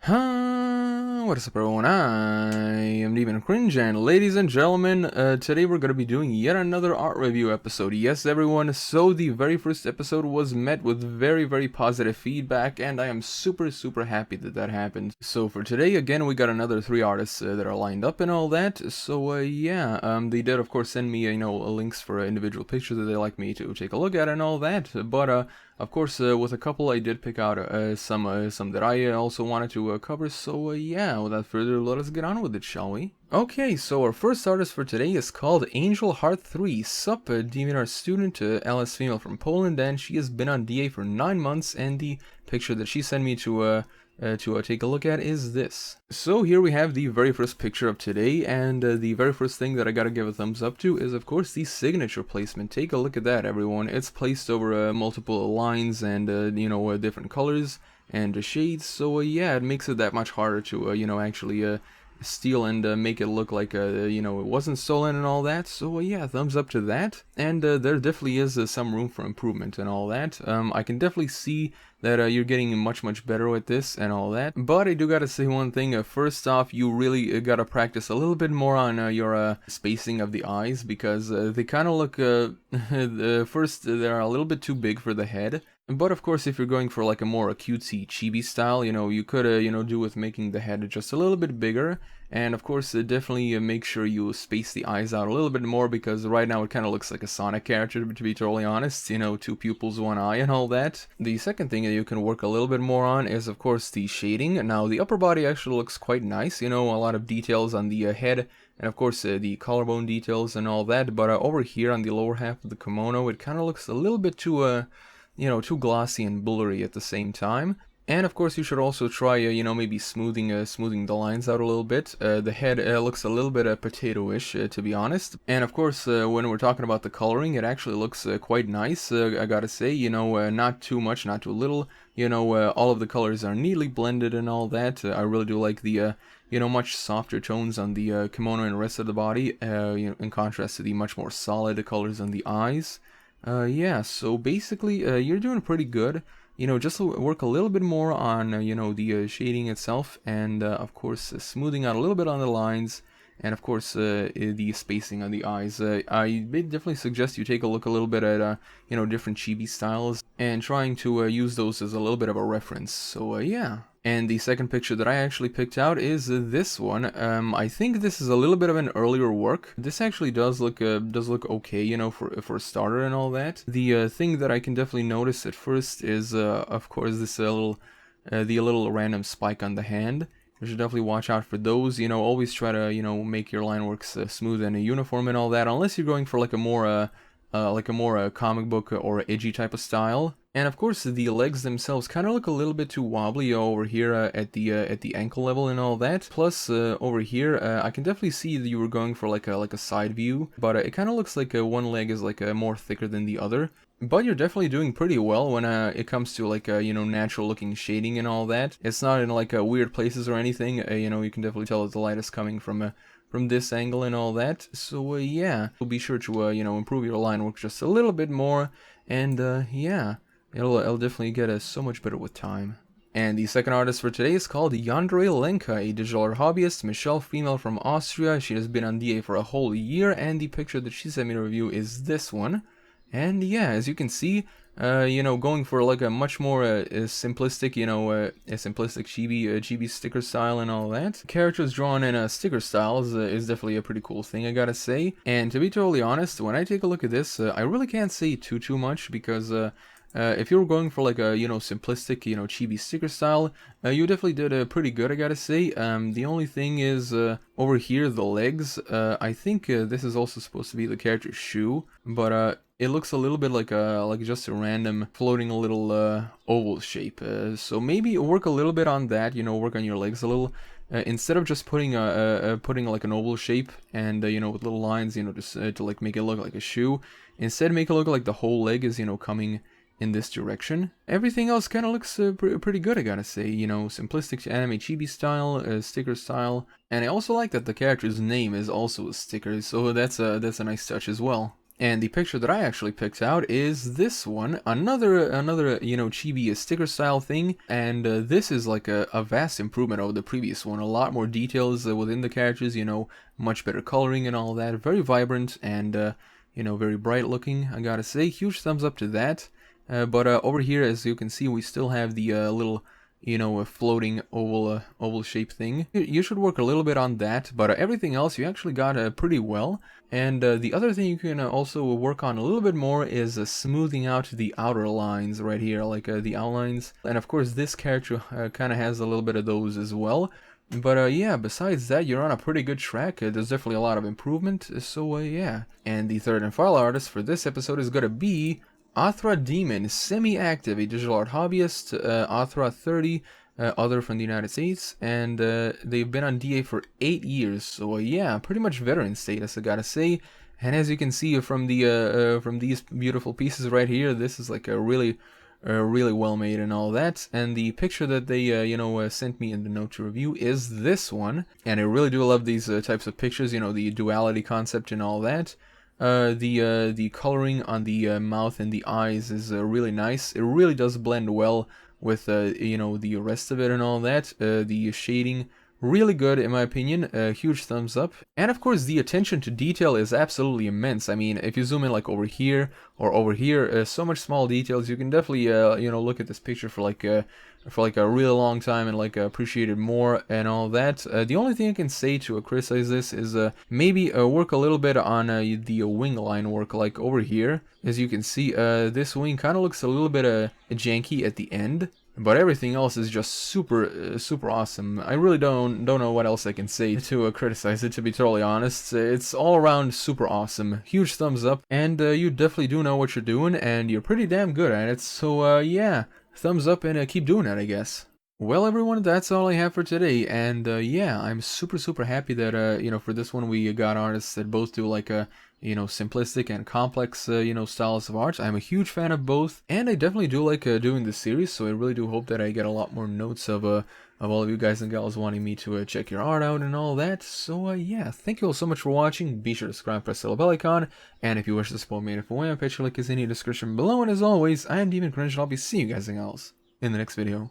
What is up, everyone? I am DeviantCringe, and ladies and gentlemen, today we're going to be doing yet another art review episode. Yes, everyone, so the very first episode was met with very positive feedback, and I am super happy that that happened. So for today, again, we got another 3 artists that are lined up and all that. So they did, of course, send me, links for individual pictures that they like me to take a look at and all that. But of course, with a couple, I did pick out some that I also wanted to cover. So without further ado, let us get on with it, shall we? Okay, so our first artist for today is called Angel Heart 3. Sup, DeviantArt student, Alice female from Poland, and she has been on DA for 9 months. And the picture that she sent me to take a look at is this. So here we have the very first picture of today, and the very first thing that I gotta give a thumbs up to is, of course, the signature placement. Take a look at that, everyone. It's placed over multiple lines and different colors and shades. So it makes it that much harder to actually steal and make it look like it wasn't stolen and all that. So thumbs up to that. And there definitely is some room for improvement and all that. I can definitely see that you're getting much better with this and all that. But I do gotta say one thing. First off, you really gotta practice a little bit more on your spacing of the eyes, because they kind of look first they're a little bit too big for the head. But of course, if you're going for like a more cutesy chibi style, you could do with making the head just a little bit bigger. And of course, definitely make sure you space the eyes out a little bit more, because right now it kind of looks like a Sonic character, to be totally honest. 2 pupils, 1 eye and all that. The second thing that you can work a little bit more on is, of course, the shading. Now, the upper body actually looks quite nice, a lot of details on the head, and of course the collarbone details and all that. But over here on the lower half of the kimono, it kind of looks a little bit too too glossy and blurry at the same time. And of course, you should also try, maybe smoothing the lines out a little bit. The head looks a little bit potato-ish, to be honest. And of course, when we're talking about the coloring, it actually looks quite nice. I gotta say, not too much, not too little. All of the colors are neatly blended and all that. I really do like the much softer tones on the kimono and the rest of the body, in contrast to the much more solid colors on the eyes. So basically, you're doing pretty good. Just work a little bit more on, the shading itself, and of course, smoothing out a little bit on the lines, and of course, the spacing on the eyes. I definitely suggest you take a look a little bit at, different chibi styles, and trying to use those as a little bit of a reference. So, And the second picture that I actually picked out is this one. I think this is a little bit of an earlier work. This actually does look okay, for a starter and all that. The thing that I can definitely notice at first is, of course, this the little random spike on the hand. You should definitely watch out for those. Always try to make your line works smooth and uniform and all that, unless you're going for like a more comic book or edgy type of style. And of course, the legs themselves kind of look a little bit too wobbly over here at the ankle level and all that. Plus, over here, I can definitely see that you were going for like a side view, but it kind of looks like one leg is like more thicker than the other. But you're definitely doing pretty well when it comes to like natural looking shading and all that. It's not in like weird places or anything. You can definitely tell that the light is coming from this angle and all that. So be sure to improve your line work just a little bit more, and it'll definitely get so much better with time. And the second artist for today is called Yandere Lenka, a digital art hobbyist, Michelle female from Austria. She has been on DA for a whole year, and the picture that she sent me to review is this one. And as you can see, going for like a much more simplistic, a simplistic chibi sticker style and all that. Characters drawn in sticker styles is definitely a pretty cool thing, I gotta say. And to be totally honest, when I take a look at this, I really can't say too much, because if you were going for like a simplistic chibi sticker style, you definitely did pretty good, I gotta say. The only thing is over here, the legs. I think this is also supposed to be the character's shoe, but it looks a little bit like just a random floating a little oval shape. So maybe work a little bit on that. Work on your legs a little. Instead of just putting like an oval shape and with little lines, just to like make it look like a shoe. Instead, make it look like the whole leg is coming in this direction. Everything else kind of looks pretty good, I gotta say. Simplistic anime chibi style, sticker style, and I also like that the character's name is also a sticker, so that's a nice touch as well. And the picture that I actually picked out is this one, another you know, Chibi sticker style thing, and this is like a vast improvement over the previous one. A lot more details within the characters, you know, much better coloring and all that. Very vibrant and you know, very bright looking, I gotta say. Huge thumbs up to that. But over here, as you can see, we still have the little, you know, a floating oval shape thing. You should work a little bit on that, but everything else you actually got pretty well. And the other thing you can also work on a little bit more is smoothing out the outer lines right here, like the outlines. And of course, this character kind of has a little bit of those as well. But yeah, besides that, you're on a pretty good track. There's definitely a lot of improvement, so yeah. And the third and final artist for this episode is gonna be Artha-Demon, semi-active, a digital art hobbyist, Arthra 30, other from the United States, and they've been on DA for 8 years, so yeah, pretty much veteran status, I gotta say. And as you can see from the from these beautiful pieces right here, this is like a really well made and all that. And the picture that they you know, sent me in the note to review is this one, and I really do love these types of pictures, you know, the duality concept and all that. The coloring on the mouth and the eyes is really nice. It really does blend well with you know, the rest of it and all that. The shading, really good in my opinion. Huge thumbs up. And of course, the attention to detail is absolutely immense. I mean, if you zoom in like over here or over here, so much small details. You can definitely you know, look at this picture for like a real long time and like appreciate it more and all that. The only thing I can say to criticize this is maybe work a little bit on the wing line work, like over here. As you can see, this wing kind of looks a little bit janky at the end, but everything else is just super awesome. I really don't know what else I can say to criticize it, to be totally honest. It's all around super awesome. Huge thumbs up, and you definitely do know what you're doing, and you're pretty damn good at it. So yeah, thumbs up and keep doing it, I guess. Well, everyone, that's all I have for today, and yeah, I'm super happy that you know, for this one we got artists that both do like a, you know, simplistic and complex you know, styles of art. I'm a huge fan of both, and I definitely do like doing this series, so I really do hope that I get a lot more notes of all of you guys and gals wanting me to check your art out and all that. So yeah, thank you all so much for watching. Be sure to subscribe, press the little bell icon, and if you wish to support me in a way, my Patreon link is in the description below. And as always, I am DeviantCringe, and I'll be seeing you guys and gals in the next video.